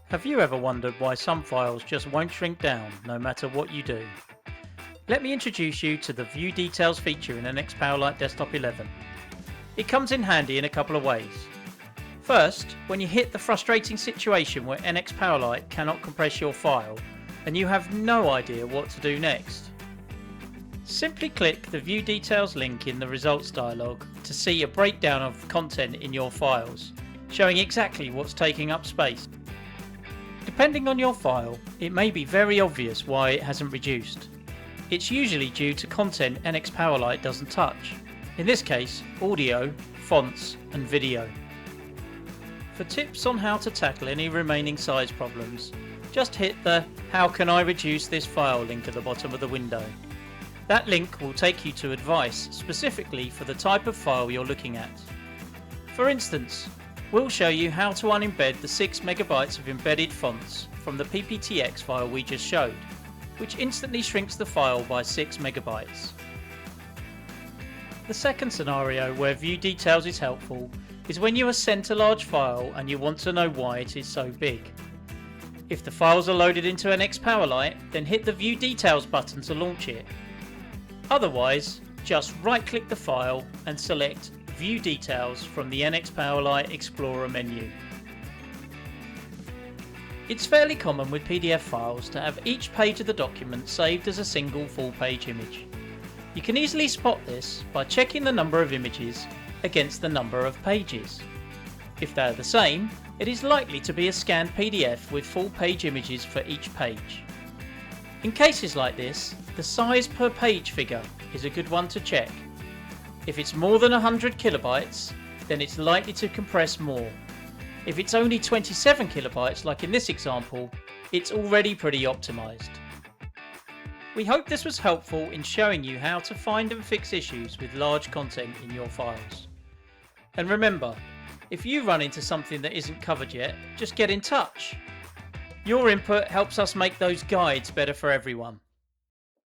Have you ever wondered why some files just won't shrink down no matter what you do? Let me introduce you to the View Details feature in NXPowerLite Desktop 11. It comes in handy in a couple of ways. First, when you hit the frustrating situation where NXPowerLite cannot compress your file and you have no idea what to do next. Simply click the View Details link in the results dialog to see a breakdown of content in your files, showing exactly what's taking up space. Depending on your file, it may be very obvious why it hasn't reduced. It's usually due to content NXPowerLite doesn't touch. In this case, audio, fonts and video. For tips on how to tackle any remaining size problems, just hit the "How can I reduce this file" link at the bottom of the window. That link will take you to advice specifically for the type of file you're looking at. For instance, we'll show you how to unembed the 6 MB of embedded fonts from the PPTX file we just showed, which instantly shrinks the file by 6 MB. The second scenario where View Details is helpful is when you are sent a large file and you want to know why it is so big. If the files are loaded into NXPowerLite, then hit the View Details button to launch it. Otherwise, just right-click the file and select View Details from the NXPowerLite Explorer menu. It's fairly common with PDF files to have each page of the document saved as a single full-page image. You can easily spot this by checking the number of images against the number of pages. If they are the same, it is likely to be a scanned PDF with full-page images for each page. In cases like this, the size per page figure is a good one to check. If it's more than 100 kilobytes, then it's likely to compress more. If it's only 27 kilobytes, like in this example, it's already pretty optimized. We hope this was helpful in showing you how to find and fix issues with large content in your files. And remember, if you run into something that isn't covered yet, just get in touch. Your input helps us make those guides better for everyone.